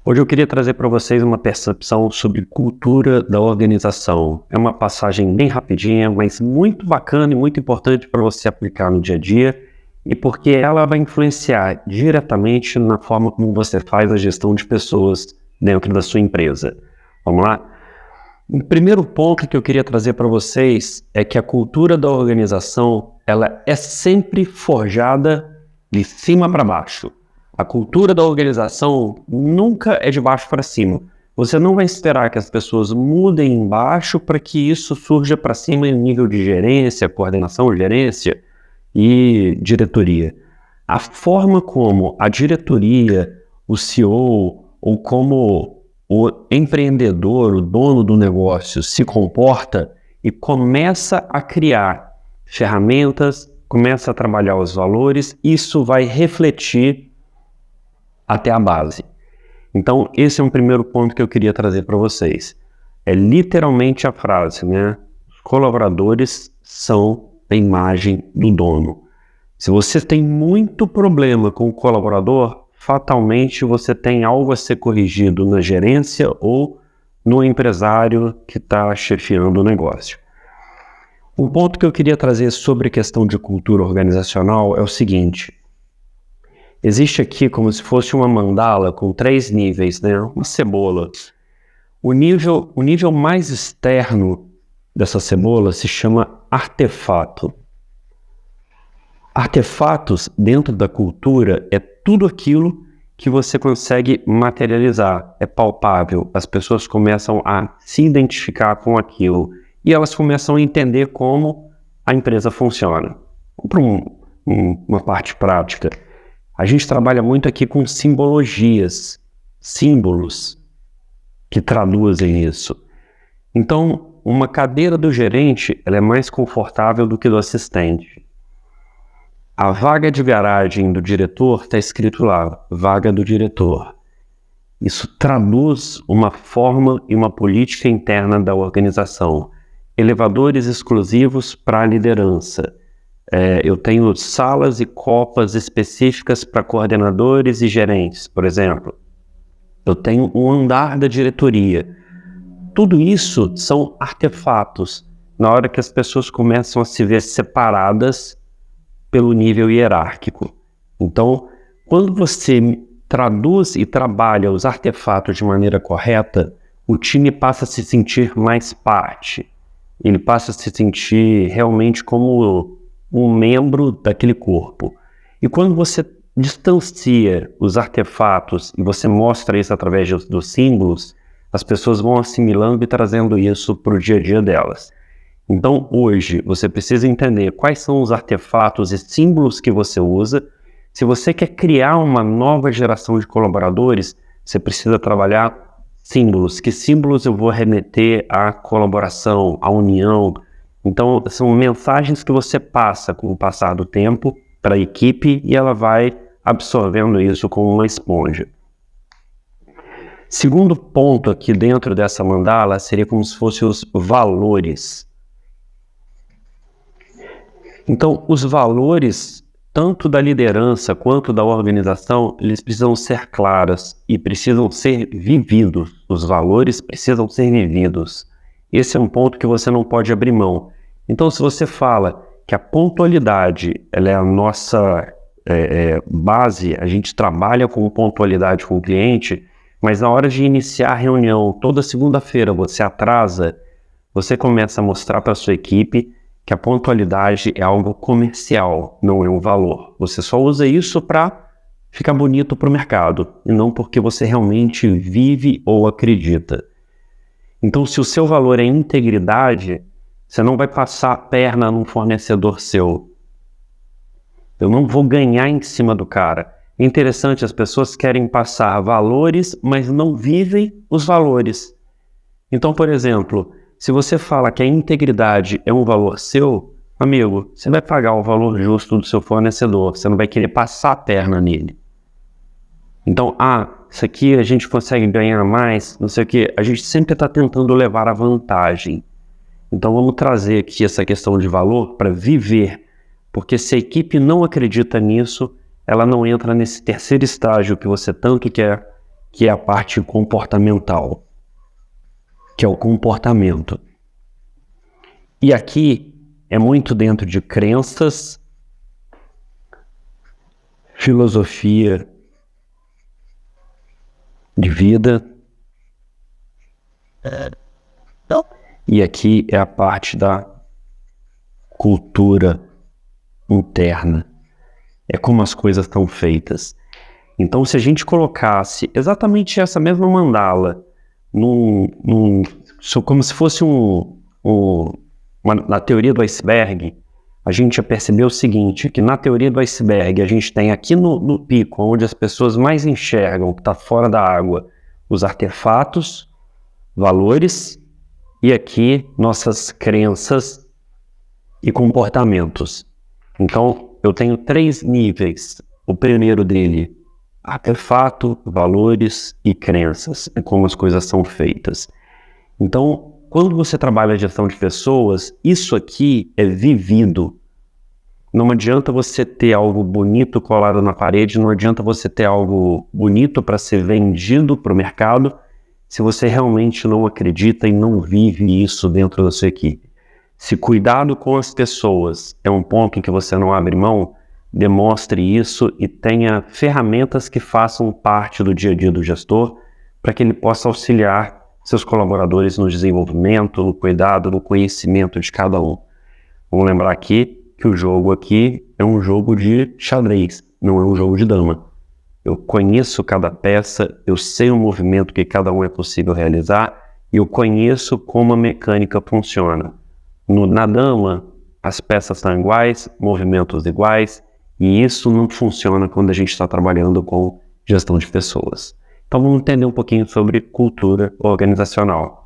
Hoje eu queria trazer para vocês uma percepção sobre cultura da organização. É uma passagem bem rapidinha, mas muito bacana e muito importante para você aplicar no dia a dia, e porque ela vai influenciar diretamente na forma como você faz a gestão de pessoas dentro da sua empresa. Vamos lá? O primeiro ponto que eu queria trazer para vocês é que a cultura da organização ela é sempre forjada de cima para baixo. A cultura da organização nunca é de baixo para cima. Você não vai esperar que as pessoas mudem embaixo para que isso surja para cima em nível de gerência, coordenação, gerência e diretoria. A forma como a diretoria, o CEO ou como o empreendedor, o dono do negócio se comporta e começa a criar ferramentas, começa a trabalhar os valores, isso vai refletir até a base. Então, esse é um primeiro ponto que eu queria trazer para vocês. É literalmente a frase, né? Os colaboradores são a imagem do dono. Se você tem muito problema com o colaborador, fatalmente você tem algo a ser corrigido na gerência ou no empresário que está chefiando o negócio. Um ponto que eu queria trazer sobre a questão de cultura organizacional é o seguinte. Existe aqui como se fosse uma mandala com 3 níveis, né? Uma cebola. O nível mais externo dessa cebola se chama artefato. Artefatos dentro da cultura é tudo aquilo que você consegue materializar, é palpável, as pessoas começam a se identificar com aquilo e elas começam a entender como a empresa funciona. Vamos para uma parte prática. A gente trabalha muito aqui com simbologias, símbolos que traduzem isso. Então, uma cadeira do gerente ela é mais confortável do que do assistente. A vaga de garagem do diretor está escrito lá, vaga do diretor. Isso traduz uma forma e uma política interna da organização. Elevadores exclusivos para a liderança. Eu tenho salas e copas específicas para coordenadores e gerentes, por exemplo. Eu tenho um andar da diretoria. Tudo isso são artefatos na hora que as pessoas começam a se ver separadas pelo nível hierárquico. Então, quando você traduz e trabalha os artefatos de maneira correta, o time passa a se sentir mais parte. Ele passa a se sentir realmente como um membro daquele corpo. E quando você distancia os artefatos e você mostra isso através dos símbolos, as pessoas vão assimilando e trazendo isso para o dia a dia delas. Então, hoje, você precisa entender quais são os artefatos e símbolos que você usa. Se você quer criar uma nova geração de colaboradores, você precisa trabalhar símbolos. Que símbolos eu vou remeter à colaboração, à união? Então, são mensagens que você passa com o passar do tempo para a equipe e ela vai absorvendo isso como uma esponja. Segundo ponto aqui dentro dessa mandala seria como se fossem os valores. Então, os valores, tanto da liderança quanto da organização, eles precisam ser claros e precisam ser vividos. Os valores precisam ser vividos. Esse é um ponto que você não pode abrir mão. Então, se você fala que a pontualidade ela é a nossa base, a gente trabalha com pontualidade com o cliente, mas na hora de iniciar a reunião, toda segunda-feira você atrasa, você começa a mostrar para a sua equipe que a pontualidade é algo comercial, não é um valor. Você só usa isso para ficar bonito para o mercado, e não porque você realmente vive ou acredita. Então, se o seu valor é integridade, você não vai passar a perna num fornecedor seu. Eu não vou ganhar em cima do cara. É interessante, as pessoas querem passar valores, mas não vivem os valores. Então, por exemplo, se você fala que a integridade é um valor seu, amigo, você vai pagar o valor justo do seu fornecedor, você não vai querer passar a perna nele. Então, isso aqui a gente consegue ganhar mais, não sei o que, a gente sempre está tentando levar a vantagem. Então vamos trazer aqui essa questão de valor para viver, porque se a equipe não acredita nisso, ela não entra nesse terceiro estágio que você tanto quer, que é a parte comportamental, que é o comportamento. E aqui é muito dentro de crenças, filosofia de vida. E aqui é a parte da cultura interna. É como as coisas estão feitas. Então, se a gente colocasse exatamente essa mesma mandala como se fosse na teoria do iceberg, a gente ia perceber o seguinte, que na teoria do iceberg a gente tem aqui no pico, onde as pessoas mais enxergam, que está fora da água, os artefatos, valores, e aqui nossas crenças e comportamentos. Então, eu tenho 3 níveis. O primeiro dele, artefato, valores e crenças, é como as coisas são feitas. Então, quando você trabalha a gestão de pessoas, isso aqui é vivido. Não adianta você ter algo bonito colado na parede, não adianta você ter algo bonito para ser vendido para o mercado, se você realmente não acredita e não vive isso dentro da sua equipe. Se cuidado com as pessoas é um ponto em que você não abre mão, demonstre isso e tenha ferramentas que façam parte do dia a dia do gestor para que ele possa auxiliar seus colaboradores no desenvolvimento, no cuidado, no conhecimento de cada um. Vamos lembrar aqui que o jogo aqui é um jogo de xadrez, não é um jogo de dama. Eu conheço cada peça, eu sei o movimento que cada um é possível realizar e eu conheço como a mecânica funciona. Na dama, as peças são iguais, movimentos iguais, e isso não funciona quando a gente está trabalhando com gestão de pessoas. Então vamos entender um pouquinho sobre cultura organizacional.